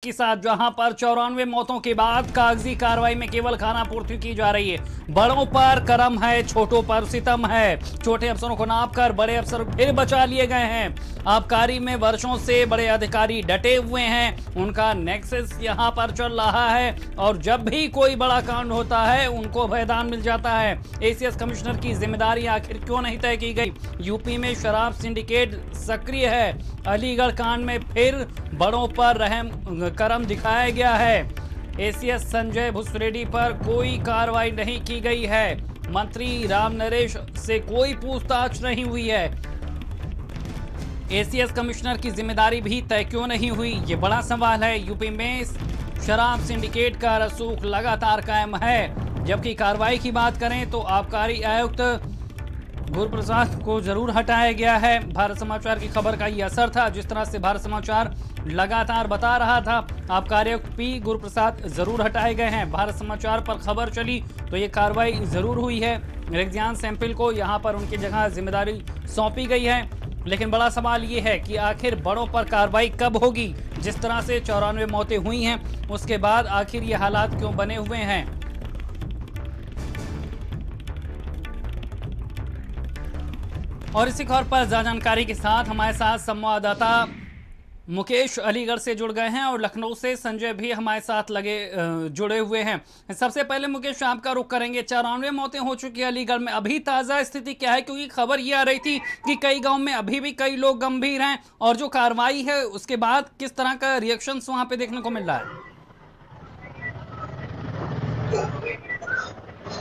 के साथ जहां पर 94 मौतों के बाद कागजी कार्रवाई में केवल खानापूर्ति की जा रही है। बड़ों पर करम है, छोटों पर सितम है। छोटे अफसरों को नाप कर बड़े अफसर फिर बचा लिए गए हैं। आबकारी में वर्षों से बड़े अधिकारी डटे हुए हैं, उनका नेक्सस यहां पर चल रहा है और जब भी कोई बड़ा कांड होता है उनको भयदान मिल जाता है। एसीएस कमिश्नर की जिम्मेदारी आखिर क्यों नहीं तय की गई? यूपी में शराब सिंडिकेट सक्रिय है। अलीगढ़ कांड में फिर बड़ों पर रहम करम दिखाया गया है। एसीएस संजय भुसरेड्डी पर कोई कार्रवाई नहीं की गई है। मंत्री राम नरेश से कोई पूछताछ नहीं हुई है। एसीएस कमिश्नर की जिम्मेदारी भी तय क्यों नहीं हुई, ये बड़ा सवाल है। यूपी में शराब सिंडिकेट का रसूख लगातार कायम है। जबकि कार्रवाई की बात करें तो आबकारी आयुक्त गुरुप्रसाद को जरूर हटाया गया है। भारत समाचार की खबर का ये असर था। जिस तरह से भारत समाचार लगातार बता रहा था, आबकारी आयुक्त पी गुरुप्रसाद जरूर हटाए गए हैं। भारत समाचार पर खबर चली तो ये कार्रवाई जरूर हुई है। रेगिस्तान सैंपल को यहाँ पर उनकी जगह जिम्मेदारी सौंपी गई है। लेकिन बड़ा सवाल ये है कि आखिर बड़ों पर कार्रवाई कब होगी? जिस तरह से 94 मौतें हुई हैं उसके बाद आखिर ये हालात क्यों बने हुए हैं? और इसी खबर पर ज्यादा जानकारी के साथ हमारे साथ संवाददाता मुकेश अलीगढ़ से जुड़ गए हैं और लखनऊ से संजय भी हमारे साथ जुड़े हुए हैं। सबसे पहले मुकेश, आपका रुख करेंगे। 94 मौतें हो चुकी है अलीगढ़ में, अभी ताज़ा स्थिति क्या है? क्योंकि खबर ये आ रही थी कि कई गांव में अभी भी कई लोग गंभीर हैं और जो कार्रवाई है उसके बाद किस तरह का रिएक्शन वहां पे देखने को मिल रहा है?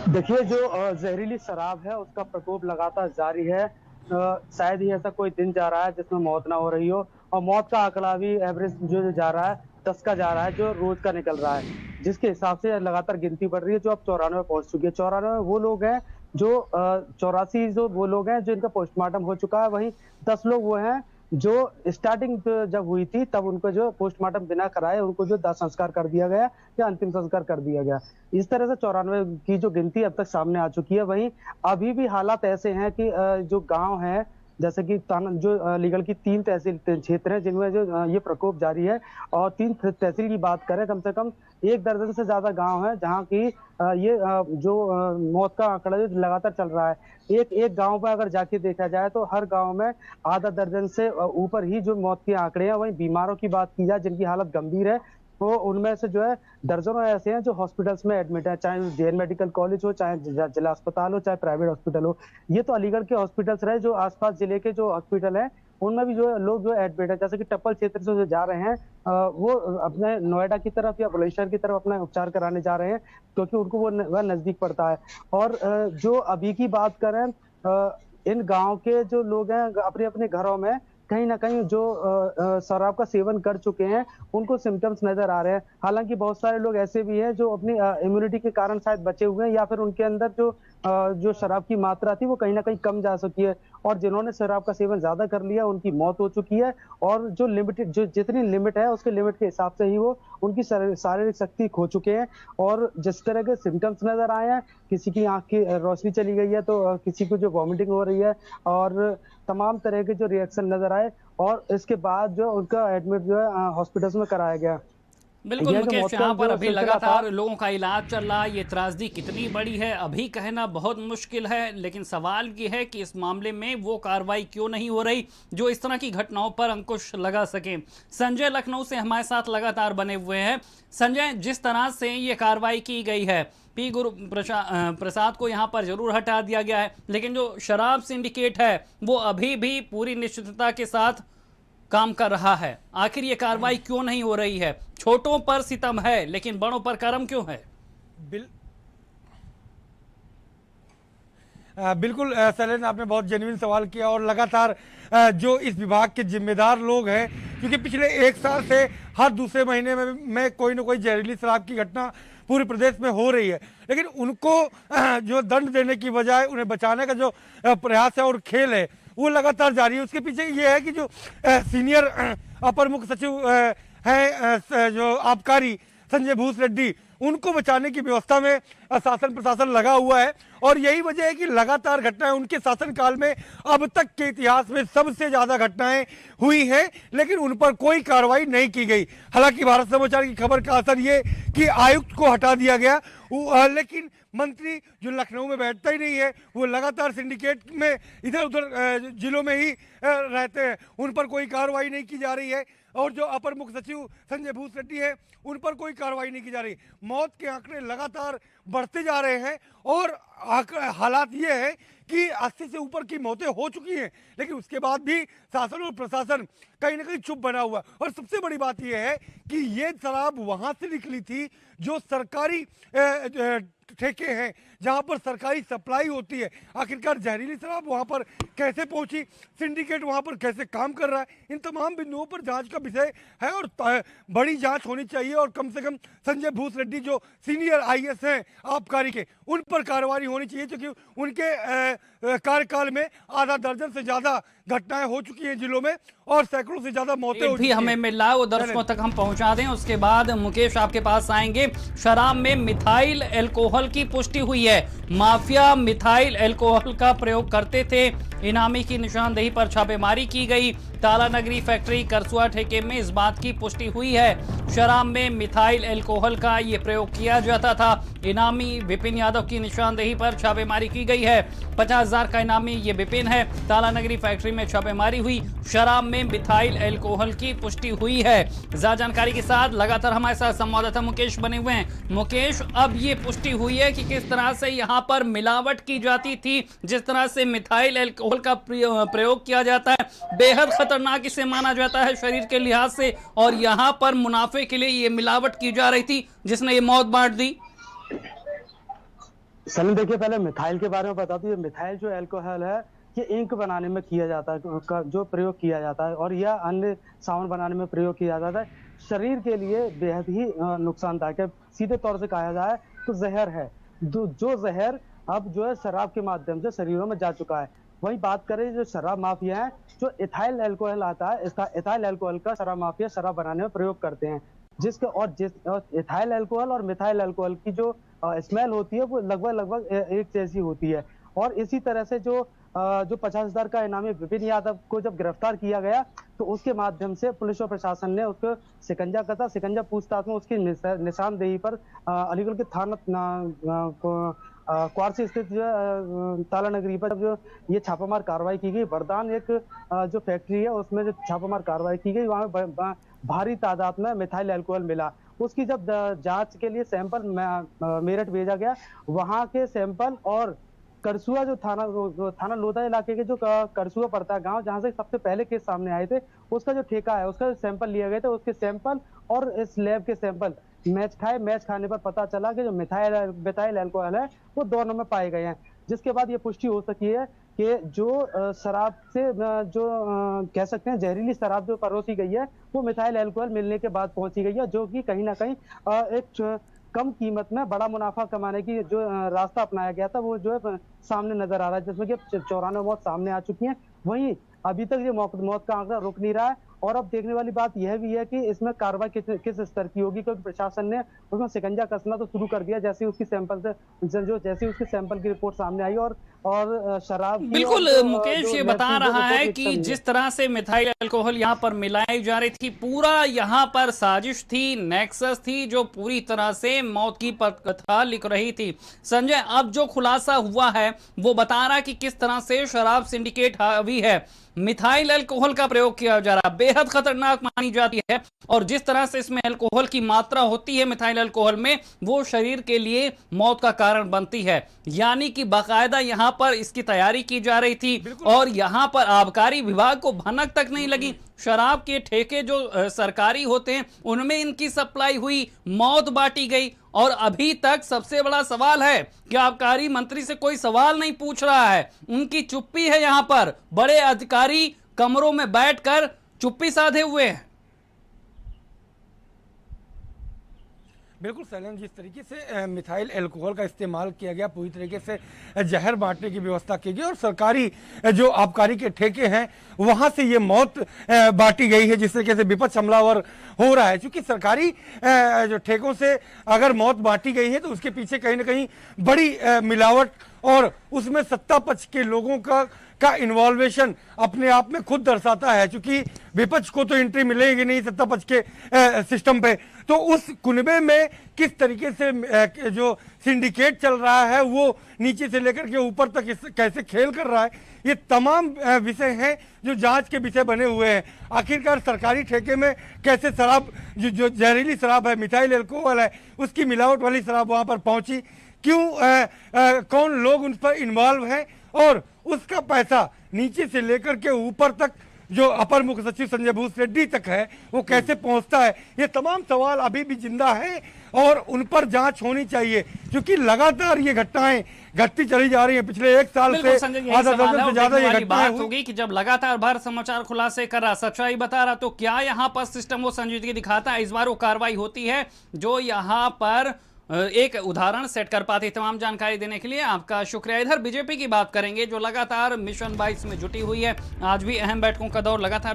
देखिए, जो जहरीली शराब है उसका प्रकोप लगातार जारी है। शायद ही ऐसा कोई दिन जा रहा है जिसमें मौत ना हो रही हो, और मौत का आंकड़ा भी एवरेज जो जा रहा है 10 का जा रहा है, जो रोज का निकल रहा है, जिसके हिसाब से लगातार गिनती बढ़ रही है, जो अब 94 पहुंच चुकी है। 94 वो लोग हैं जो 84 जो वो लोग हैं जो इनका पोस्टमार्टम हो चुका है। वहीं 10 लोग वो हैं जो स्टार्टिंग जब हुई थी तब उनको जो पोस्टमार्टम बिना कराए उनको जो दाह संस्कार कर दिया गया या अंतिम संस्कार कर दिया गया। इस तरह से 94 की जो गिनती अब तक सामने आ चुकी है। वहीं अभी भी हालात ऐसे हैं कि जो गांव है, जैसे कि जो अलीगढ़ की 3 तहसील क्षेत्र है जिनमें जो ये प्रकोप जारी है, और 3 तहसील की बात करें, कम से कम 1 दर्जन से ज्यादा गांव है जहां की ये जो मौत का आंकड़ा जो लगातार चल रहा है। एक एक गांव पर अगर जाके देखा जाए तो हर गांव में आधा दर्जन से ऊपर ही जो मौत के आंकड़े हैं। वहीं बीमारों की बात की जाए जिनकी हालत गंभीर है, तो उनमें से जो है दर्जनों ऐसे हैं जो हॉस्पिटल्स में एडमिट है, चाहे जेएन मेडिकल कॉलेज हो, चाहे जिला अस्पताल हो, चाहे प्राइवेट हॉस्पिटल हो। ये तो अलीगढ़ के हॉस्पिटल्स रहे। जो आसपास जिले के जो हॉस्पिटल है उनमें भी जो लोग जो एडमिट है, जैसे कि टप्पल क्षेत्र से जो जा रहे हैं वो अपने नोएडा की तरफ या बुलंदशहर की तरफ अपना उपचार कराने जा रहे हैं, क्योंकि उनको वह नजदीक पड़ता है। और जो अभी की बात करें, इन गांव के जो लोग हैं अपने अपने घरों में कहीं ना कहीं जो शराब का सेवन कर चुके हैं उनको सिम्टम्स नजर आ रहे हैं। हालांकि बहुत सारे लोग ऐसे भी हैं जो अपनी इम्यूनिटी के कारण शायद बचे हुए हैं, या फिर उनके अंदर जो शराब की मात्रा थी वो कहीं ना कहीं कम जा सकी है, और जिन्होंने शराब का सेवन ज्यादा कर लिया उनकी मौत हो चुकी है। और जो लिमिटेड जो जितनी लिमिट है उसके लिमिट के हिसाब से ही वो उनकी शारीरिक शक्ति खो चुके हैं। और जिस तरह के सिम्टम्स नजर आए हैं, किसी की आंख की रोशनी चली गई है, तो किसी को जो वॉमिटिंग हो रही है, और तमाम तरह के जो रिएक्शन नजर आए, और इसके बाद जो उनका एडमिट जो है हॉस्पिटल्स में कराया गया। बिल्कुल मुकेश, यहाँ पर अभी लगातार लोगों का इलाज चल रहा है। ये त्रासदी कितनी बड़ी है अभी कहना बहुत मुश्किल है, लेकिन सवाल ये है कि इस मामले में वो कार्रवाई क्यों नहीं हो रही जो इस तरह की घटनाओं पर अंकुश लगा सके। संजय लखनऊ से हमारे साथ लगातार बने हुए हैं। संजय, जिस तरह से ये कार्रवाई की गई है, पी गुरु प्रसाद को यहाँ पर जरूर हटा दिया गया है, लेकिन जो शराब सिंडिकेट है वो अभी भी पूरी निश्चितता के साथ काम कर रहा है। आखिर ये कार्रवाई क्यों नहीं हो रही है? छोटों पर सितम है लेकिन बड़ों पर करम क्यों है? बिल्कुल शैलेंद्र, आपने बहुत जेन्युइन सवाल किया। और लगातार जो इस विभाग के जिम्मेदार लोग हैं, क्योंकि पिछले 1 साल से हर दूसरे महीने में कोई ना कोई जहरीली शराब की घटना पूरे प्रदेश में हो रही है, लेकिन उनको जो दंड देने की बजाय उन्हें बचाने का जो प्रयास है और खेल है वो लगातार जारी है। उसके पीछे ये है कि जो सीनियर अपर मुख्य सचिव है जो आबकारी संजय भूस रेड्डी, उनको बचाने की व्यवस्था में शासन प्रशासन लगा हुआ है। और यही वजह है कि लगातार घटनाएं उनके शासनकाल में अब तक के इतिहास में सबसे ज्यादा घटनाएं हुई हैं, लेकिन उन पर कोई कार्रवाई नहीं की गई। हालांकि भारत समाचार की खबर का असर ये कि आयुक्त को हटा दिया गया, लेकिन मंत्री जो लखनऊ में बैठता ही नहीं है, वो लगातार सिंडिकेट में इधर उधर जिलों में ही रहते हैं, उन पर कोई कार्रवाई नहीं की जा रही है। और जो अपर मुख्य सचिव संजय भूस रेड्डी है, उन पर कोई कार्रवाई नहीं की जा रही। मौत के आंकड़े लगातार बढ़ते जा रहे हैं और हालात ये है कि 80 से ऊपर की मौतें हो चुकी हैं, लेकिन उसके बाद भी शासन और प्रशासन कहीं ना कहीं चुप बना हुआ। और सबसे बड़ी बात यह है कि ये शराब वहां से निकली थी जो सरकारी ठेके हैं, जहां पर सरकारी सप्लाई होती है। आखिरकार जहरीली शराब वहां पर कैसे पहुंची, सिंडिकेट वहां पर कैसे काम कर रहा है, इन तमाम बिंदुओं पर जांच का विषय है और बड़ी जांच होनी चाहिए। और कम से कम संजय भूस रेड्डी जो सीनियर आईएएस हैं आबकारी के, उन पर कार्रवाई होनी चाहिए, क्योंकि उनके कार्यकाल में आधा दर्जन से ज्यादा घटनाएं हो चुकी हैं जिलों में और सैकड़ों से ज्यादा मौतें हो चुकी भी हमें मिला, वो दर्शकों तक हम पहुंचा दें। उसके बाद मुकेश आपके पास आएंगे। शराब में मिथाइल अल्कोहल की पुष्टि हुई है। माफिया मिथाइल अल्कोहल का प्रयोग करते थे। इनामी की निशानदेही पर छापेमारी की गई। ताला नगरी फैक्ट्री करसुआ ठेके में इस बात की पुष्टि हुई है। शराब में मिथाइल अल्कोहल का ये प्रयोग किया जाता था। इनामी विपिन यादव की निशानदेही पर छापेमारी की गई है। 50,000 का इनामी ये विपिन है। ताला नगरी फैक्ट्री में छापेमारी हुई। शराब में मिथाइल अल्कोहल की पुष्टि हुई है। ज्यादा जानकारी के साथ लगातार हमारे साथ संवाददाता मुकेश बने हुए हैं। मुकेश, अब ये पुष्टि हुई है कि किस तरह से यहाँ पर मिलावट की जाती थी, जिस तरह से मिथाइल अल्कोहल का प्रयोग किया जाता है, बेहद खतरनाक इसे माना जाता है शरीर के लिहाज से, और यहाँ पर मुनाफे के लिए ये मिलावट की जा रही थी जिसने ये मौत बांट दी। सलीम, देखिए पहले मिथाइल के बारे में बता दूं। ये मिथाइल जो अल्कोहल है, ये इंक बनाने में किया जाता है, जो प्रयोग किया जाता है, और यह अन्य साबुन बनाने में प्रयोग किया जाता है। शरीर के लिए बेहद ही नुकसानदायक है। सीधे तौर से कहा जाए तो जहर है, जो जहर अब जो है शराब के माध्यम से शरीरों में जा चुका है। वही बात करें जो शराब माफिया है, जो इथाइल अल्कोहल आता है, इसका इथाइल अल्कोहल का शराब माफिया शराब बनाने में प्रयोग करते हैं, जिसके और इथाइल अल्कोहल और मिथाइल अल्कोहल की जो स्मेल होती है वो लगभग एक जैसी होती है। और इसी तरह से जो 50,000 का इनामी विपिन यादव को जब गिरफ्तार किया गया, तो उसके माध्यम से पुलिस और प्रशासन ने उसको शिकंजा कसा। शिकंजा पूछताछ में उसकी निशानदेही पर अलीगढ़ के थाना क्वारसी स्थित जो ताला नगरी पर जो ये छापामार कार्रवाई की गई। वरदान एक जो फैक्ट्री है उसमें जो छापामार कार्रवाई की गई, वहां भारी तादाद में मिथाइल अल्कोहल मिला। उसकी जब जांच के लिए सैंपल मेरठ भेजा गया, वहां के सैंपल और करसुआ जो थाना लोधा इलाके के जो करसुआ पड़ता है गांव, जहां से सबसे पहले केस सामने आए थे, उसका जो ठेका है उसका सैंपल लिया गया था। उसके सैंपल और इस लैब के सैंपल मैच खाने पर पता चला कि जो मिथाइल अल्कोहल है वो दोनों में पाए गए हैं। जिसके बाद ये पुष्टि हो सकी है कि जो शराब से जो कह सकते हैं जहरीली शराब जो परोसी गई है, वो मिथाइल अल्कोहल मिलने के बाद पहुंची गई है, जो कि कहीं ना कहीं एक कम कीमत में बड़ा मुनाफा कमाने की जो रास्ता अपनाया गया था, वो जो है सामने नजर आ रहा है, जिसमें कि 94 मौत सामने आ चुकी हैं। वहीं अभी तक ये मौत का आंकड़ा रुक नहीं रहा है। और अब देखने वाली बात यह भी है कि इसमें कार्रवाई किस स्तर की होगी, क्योंकि प्रशासन ने उसमें शिकंजा कसना तो शुरू कर दिया जैसे उसकी सैंपल की रिपोर्ट सामने आई। और शराब बिल्कुल मुकेश ये बता रहा है कि जिस तरह से मिथाइल अल्कोहल यहाँ पर मिलाई जा रही थी, पूरा यहाँ पर साजिश थी, नेक्सस थी, जो पूरी तरह से मौत की कथा लिख रही थी। संजय, अब जो खुलासा हुआ है वो बता रहा है कि किस तरह से शराब सिंडिकेट हावी है, मिथाइल अल्कोहल का प्रयोग किया जा रहा है, बेहद खतरनाक मानी जाती है, और जिस तरह से इसमें अल्कोहल की मात्रा होती है मिथाइल अल्कोहल में, वो शरीर के लिए मौत का कारण बनती है। यानी कि बाकायदा यहाँ पर इसकी तैयारी की जा रही थी, और यहाँ पर आबकारी विभाग को भनक तक नहीं लगी। शराब के ठेके जो सरकारी होते हैं उनमें इनकी सप्लाई हुई, मौत बांटी गई, और अभी तक सबसे बड़ा सवाल है कि आबकारी मंत्री से कोई सवाल नहीं पूछ रहा है। उनकी चुप्पी है। यहाँ पर बड़े अधिकारी कमरों में बैठकर चुप्पी साधे हुए हैं। बिल्कुल सैलन, जिस तरीके से मिथाइल एल्कोहल का इस्तेमाल किया गया, पूरी तरीके से जहर बांटने की व्यवस्था की गई और सरकारी जो आबकारी के ठेके हैं वहां से ये मौत बांटी गई है, जिस तरीके से विपक्ष हमलावर हो रहा है। क्योंकि सरकारी जो ठेकों से अगर मौत बांटी गई है तो उसके पीछे कहीं ना कहीं बड़ी मिलावट और उसमें सत्ता पक्ष के लोगों का इन्वॉल्वेशन अपने आप में खुद दर्शाता है। क्योंकि विपक्ष को तो एंट्री मिलेगी नहीं सत्ता पक्ष के सिस्टम पे, तो उस कुनबे में किस तरीके से जो सिंडिकेट चल रहा है वो नीचे से लेकर के ऊपर तक कैसे खेल कर रहा है, ये तमाम विषय हैं जो जांच के विषय बने हुए हैं। आखिरकार सरकारी ठेके में कैसे शराब जो जहरीली शराब है, मिथाइल एल्कोहल है, उसकी मिलावट वाली शराब वहां पर पहुंची, क्यों कौन लोग उन पर इन्वॉल्व हैं और उसका पैसा नीचे से लेकर के ऊपर तक जो अपर मुख्य सचिव संजय भूस रेड्डी तक है वो कैसे पहुंचता है, ये तमाम सवाल अभी भी जिंदा हैं और उन पर जांच होनी चाहिए। क्योंकि लगातार ये घटनाएं घटती चली जा रही हैं, पिछले एक साल से आधा दर्जन से ज्यादा ये घटनाएं होगी कि जब लगातार भारत समाचार खुलासे कर रहा, सच्चाई बता रहा, तो क्या यहाँ पर सिस्टम वो संजीदगी दिखाता है, इस बार वो कार्रवाई होती है जो यहाँ पर एक उदाहरण सेट कर पाती। तमाम जानकारी देने के लिए आपका शुक्रिया। इधर बीजेपी की बात करेंगे जो लगातार मिशन 22 में जुटी हुई है, आज भी अहम बैठकों का दौर लगातार